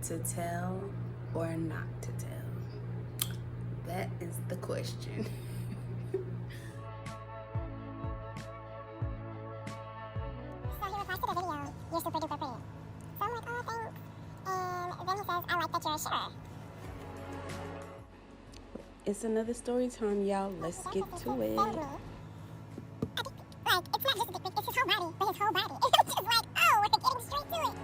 to tell or not to tell? That is the question. So he replies to the video, "You're super duper pretty." So I'm like, "Oh, thanks." And then he says, "I like that you're sure." It's another story time, y'all. Let's get to it. Like, it's not just a dick pic, it's his whole body, but his whole body. And I'm just like, oh, we're getting straight to it.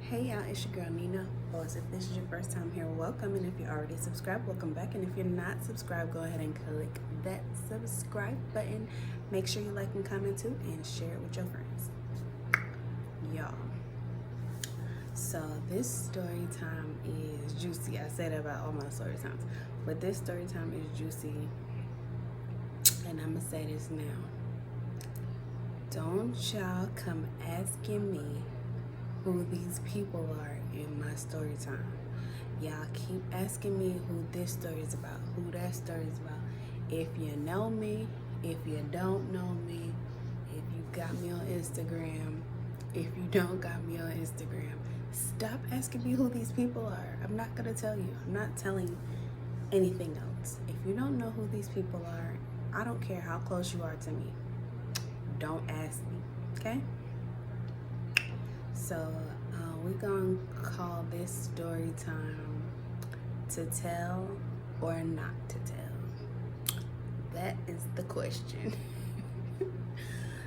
Hey y'all, it's your girl Nina. Boss, if this is your first time here, welcome. And if you're already subscribed, welcome back. And if you're not subscribed, go ahead and click that subscribe button. Make sure you like and comment too, and share it with your friends. Y'all. So this story time is juicy. I say that about all my story times, but this story time is juicy. And I'm gonna say this now. Don't y'all come asking me who these people are in my story time. Y'all keep asking me who this story is about, who that story is about. If you know me, if you don't know me, if you got me on Instagram, if you don't got me on Instagram, stop asking me who these people are. I'm not gonna tell you. I'm not telling anything else. If you don't know who these people are, I don't care how close you are to me. Don't ask me, okay? So we're gonna call this story time to tell or not to tell. That is the question.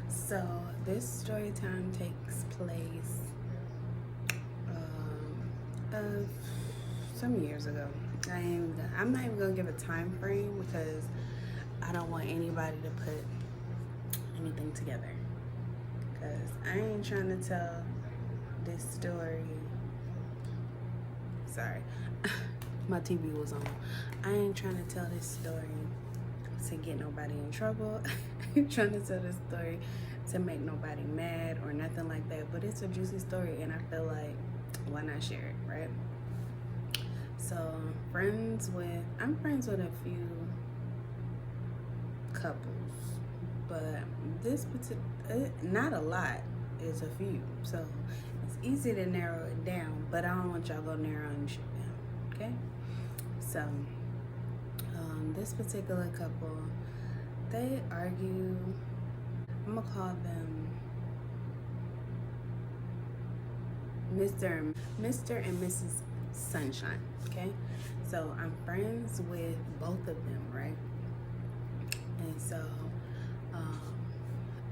So this story time takes place some years ago. I'm not even gonna give a time frame because I don't want anybody to put anything together. Because I ain't trying to tell this story. Sorry, my TV was on. I ain't trying to tell this story to get nobody in trouble. I ain't trying to tell this story to make nobody mad or nothing like that. But it's a juicy story, and I feel like why not share it, right? So I'm friends with a few couples, but this particular, not a lot, is a few. So it's easy to narrow it down, but I don't want y'all go narrowing shit down, okay? So this particular couple, they argue. I'm gonna call them Mr. and Mrs. Sunshine, okay? So I'm friends with both of them, right? And so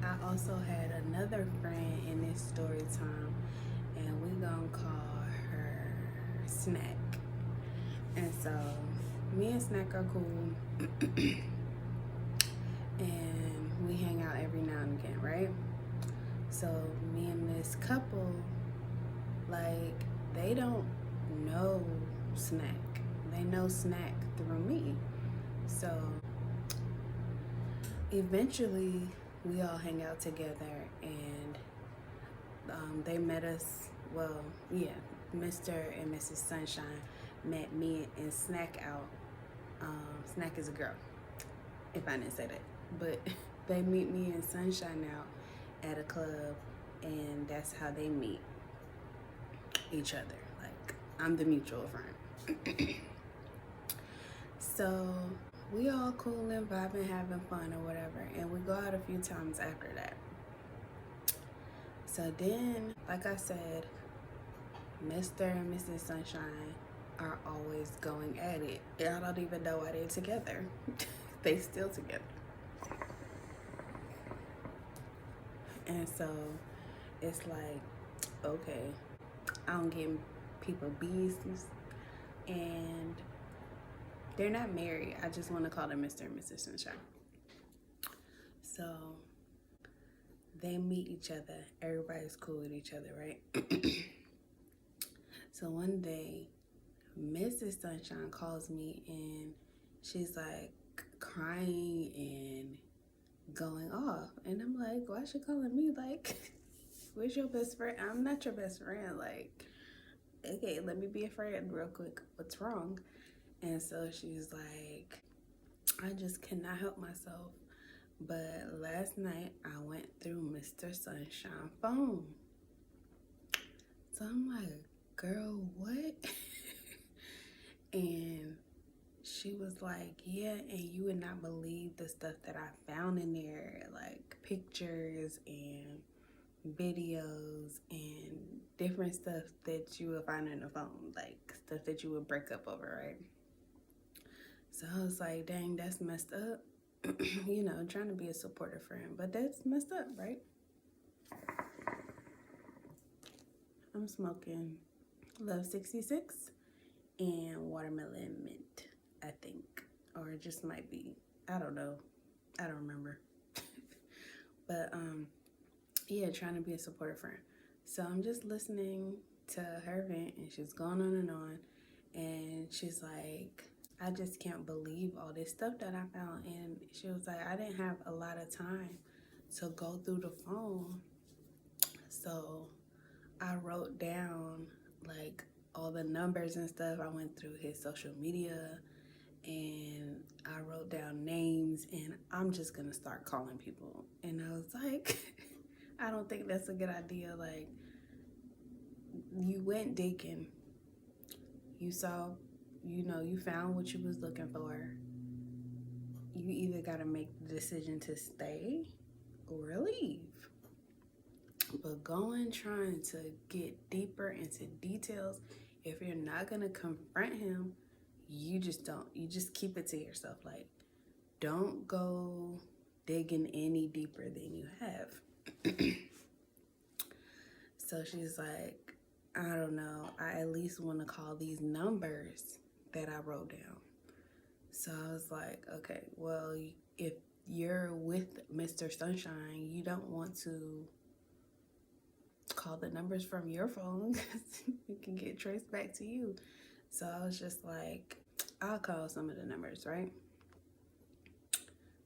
I also had another friend in this story time, and we gonna call her Snack. And so me and Snack are cool, and we hang out every now and again, right? So me and this couple, like, they don't know Snack. They know Snack through me. So eventually we all hang out together, and they met us. Well, yeah, Mr. and Mrs. Sunshine met me and Snack out. Snack is a girl, if I didn't say that, but they meet me and Sunshine out at a club, and that's how they meet each other. Like, I'm the mutual friend. So we all cool and vibing, having fun or whatever, and we go out a few times after that. So then, like I said, Mr. and Mrs. Sunshine are always going at it. I don't even know why they're together. They still together. And so it's like, okay, I don't get people business, and they're not married. I just want to call them Mr. and Mrs. Sunshine. So they meet each other. Everybody's cool with each other, right? So one day, Mrs. Sunshine calls me, and she's like crying and going off. And I'm like, why is she calling me? Like, where's your best friend? I'm not your best friend. Like, okay, let me be a friend real quick. What's wrong? And so she's like, I just cannot help myself But last night I went through Mr. Sunshine phone. So I'm like, girl, what? And she was like, yeah, and you would not believe the stuff that I found in there, like pictures and videos and different stuff that you would find in the phone, like stuff that you would break up over, right? So I was like, dang, that's messed up. You know, trying to be a supportive friend, but that's messed up, right? I'm smoking Love 66 and watermelon mint, I think. Or it just might be. I don't know. I don't remember. But yeah, trying to be a supportive friend. So I'm just listening to her vent and she's going on and on. And she's like, I just can't believe all this stuff that I found. And she was like, I didn't have a lot of time to go through the phone. So I wrote down like all the numbers and stuff. I went through his social media and I wrote down names and I'm just gonna start calling people. And I was like, I don't think that's a good idea. Like, you went digging, you saw, you know, you found what you was looking for. You either gotta make the decision to stay or leave. But going trying to get deeper into details, if you're not gonna confront him, you just don't. You just keep it to yourself. Like, don't go digging any deeper than you have. So she's like, I don't know. I at least want to call these numbers that I wrote down. So I was like, okay, well, if you're with Mr. Sunshine, you don't want to call the numbers from your phone because it can get traced back to you. So I was just like, I'll call some of the numbers, right?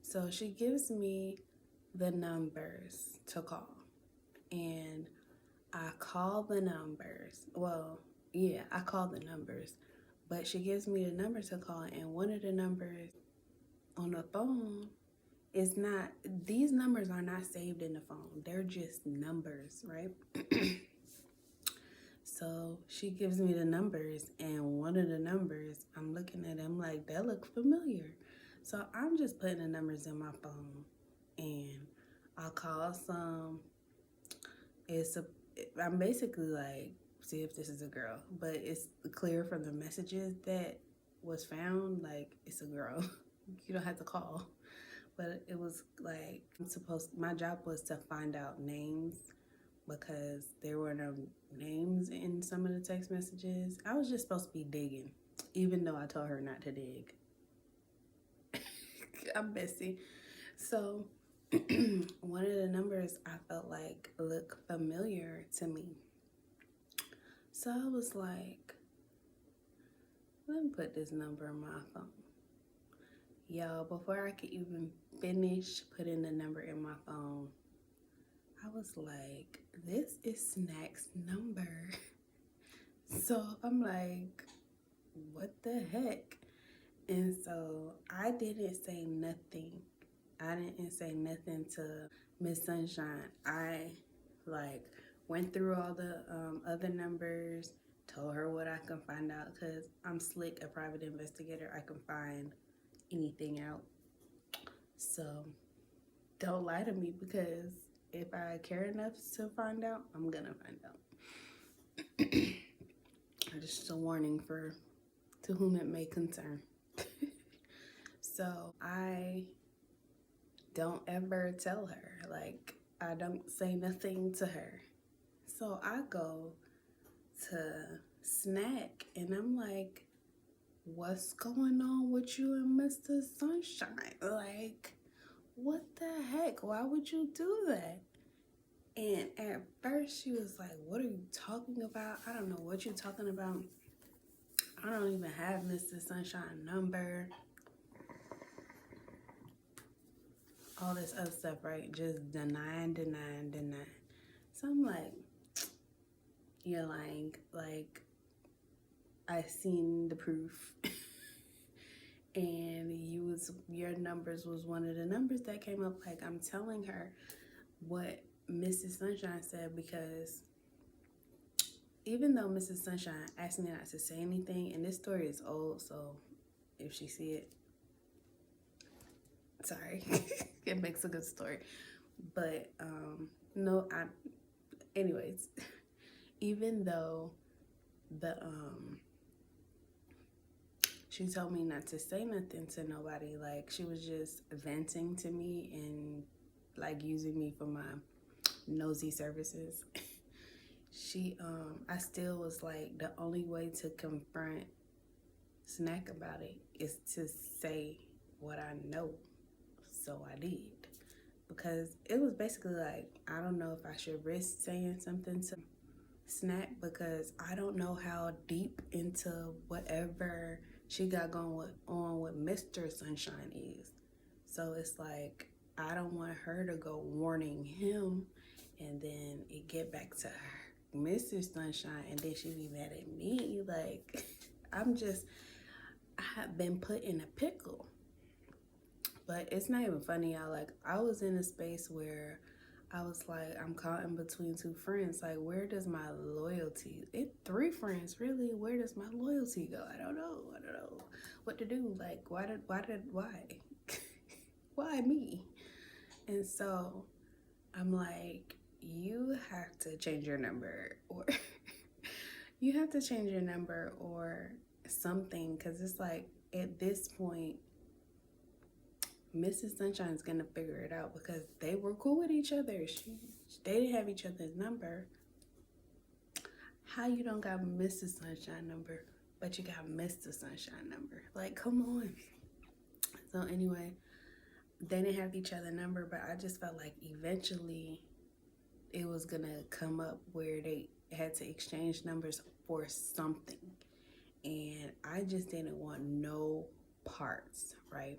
So she gives me the numbers to call. And I call the numbers. Well, yeah, I call the numbers. But she gives me the number to call. And one of the numbers on the phone is not, these numbers are not saved in the phone. They're just numbers, right? So she gives me the numbers, and one of the numbers, I'm looking at them like, that looks familiar. So I'm just putting the numbers in my phone, and I'll call some. I'm basically like, see if this is a girl, but it's clear from the messages that was found, like, it's a girl. You don't have to call. But it was like, my job was to find out names because there were no names in some of the text messages. I was just supposed to be digging, even though I told her not to dig. I'm messy. So one of the numbers I felt like looked familiar to me. So I was like, let me put this number in my phone. Y'all, before I could even finish putting the number in my phone, I was like, this is Snack's number. So I'm like, what the heck? And so I didn't say nothing. I didn't say nothing to Miss Sunshine. I like went through all the other numbers, told her what I can find out because I'm slick, a private investigator. I can find anything out. So don't lie to me because if I care enough to find out, I'm gonna find out. Just a warning for to whom it may concern. So I don't ever tell her. Like, I don't say nothing to her. So I go to Snack and I'm like, what's going on with you and Mr. Sunshine? Like, what the heck? Why would you do that? And at first she was like, what are you talking about? I don't know what you're talking about. I don't even have Mr. Sunshine number. All this other stuff, right? Just denying. So I'm like, you're lying. Like, I seen the proof. and your numbers was one of the numbers that came up. Like, I'm telling her what Mrs. Sunshine said, because even though Mrs. Sunshine asked me not to say anything, and this story is old, so if she see it, sorry, it makes a good story. But no, anyways, even though the she told me not to say nothing to nobody, like she was just venting to me and like using me for my nosy services. I still was like, the only way to confront Snack about it is to say what I know. So I did. Because it was basically like, I don't know if I should risk saying something to Snack, because I don't know how deep into whatever she got going on with Mr. Sunshine is. So it's like, I don't want her to go warning him and then it get back to her, Mr. Sunshine, and then she be mad at me. Like, I have been put in a pickle. But it's not even funny, y'all. Like, I was in a space where I was like, I'm caught in between two friends. Like, where does my loyalty? Three friends, really? Where does my loyalty go? I don't know. I don't know what to do. Like, why? Why me? And so I'm like, you have to change your number, or you have to change your number or something, because it's like, at this point, Mrs. Sunshine's gonna figure it out, because they were cool with each other. They didn't have each other's number. How you don't got Mrs. Sunshine number, but you got Mr. Sunshine number? Like, come on. So anyway, they didn't have each other number, but I just felt like eventually it was gonna come up where they had to exchange numbers for something, and I just didn't want no parts, right?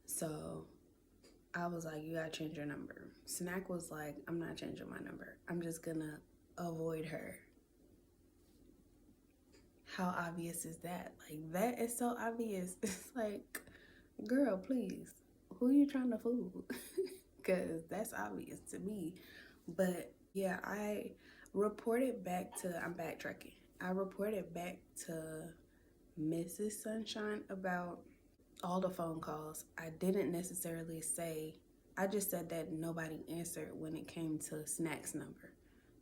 So I was like, you gotta change your number. Snack was like, I'm not changing my number. I'm just gonna avoid her. How obvious is that? Like, that is so obvious. It's like, girl, please, who you trying to fool? Because that's obvious to me. But yeah, I'm backtracking. I reported back to Mrs. Sunshine about all the phone calls. I didn't necessarily say, I just said that nobody answered when it came to Snack's number.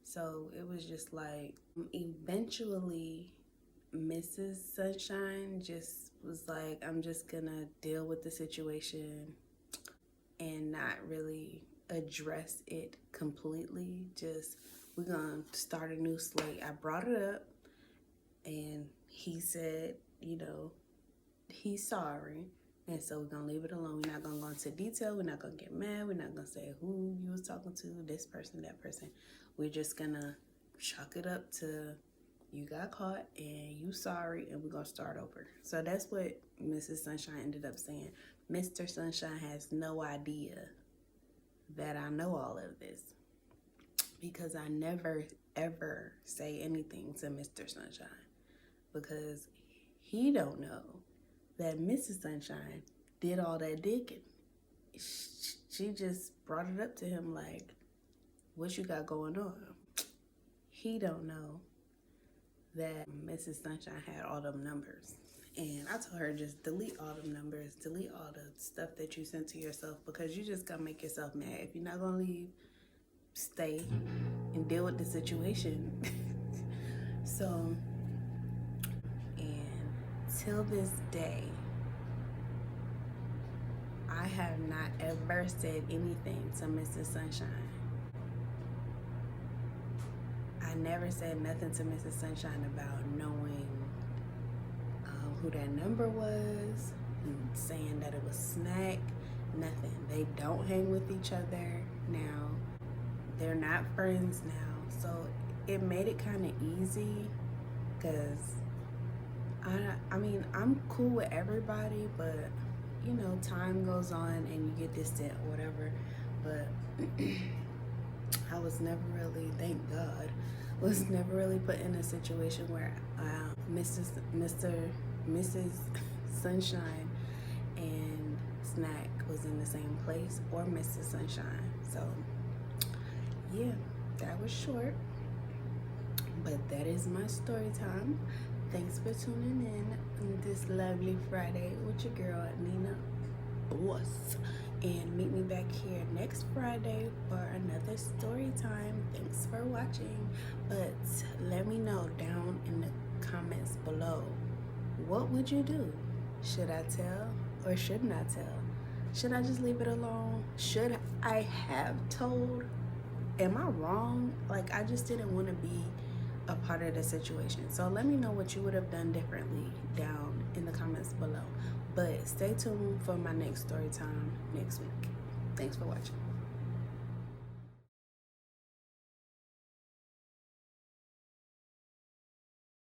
So it was just like, eventually Mrs. Sunshine just was like, I'm just gonna deal with the situation and not really address it completely. Just, we're gonna start a new slate. I brought it up and he said, he's sorry. And so we're gonna leave it alone. We're not gonna go into detail. We're not gonna get mad. We're not gonna say who you was talking to, this person, that person. We're just gonna chalk it up to, you got caught and you sorry, and we're gonna start over. So that's what Mrs. Sunshine ended up saying. Mr. Sunshine has no idea that I know all of this, because I never ever say anything to Mr. Sunshine, because he don't know that Mrs. Sunshine did all that digging. She just brought it up to him like, what you got going on? He don't know that Mrs. Sunshine had all them numbers. And I told her, just delete all them numbers, delete all the stuff that you sent to yourself, because you just gonna make yourself mad. If you're not gonna leave, stay and deal with the situation. So, and till this day, I have not ever said anything to Mrs. Sunshine. I never said nothing to Mrs. Sunshine about knowing who that number was, and saying that it was Snack, nothing. They don't hang with each other now. They're not friends now. So it made it kind of easy, because I mean, I'm cool with everybody, but time goes on and you get distant or whatever. But I was never really, thank God, was never really put in a situation where Mr. Mrs. Sunshine and Snack was in the same place, or Mrs. Sunshine. So yeah, that was short, but that is my story time. Thanks for tuning in on this lovely Friday with your girl Nina Boss, and meet me back here next Friday for another story time. Thanks for watching, but let me know down in the comments below, what would you do? Should I tell or shouldn't I tell? Should I just leave it alone? Should I have told? Am I wrong? Like, I just didn't want to be a part of the situation. So let me know what you would have done differently down in the comments below. But stay tuned for my next story time next week. Thanks for watching.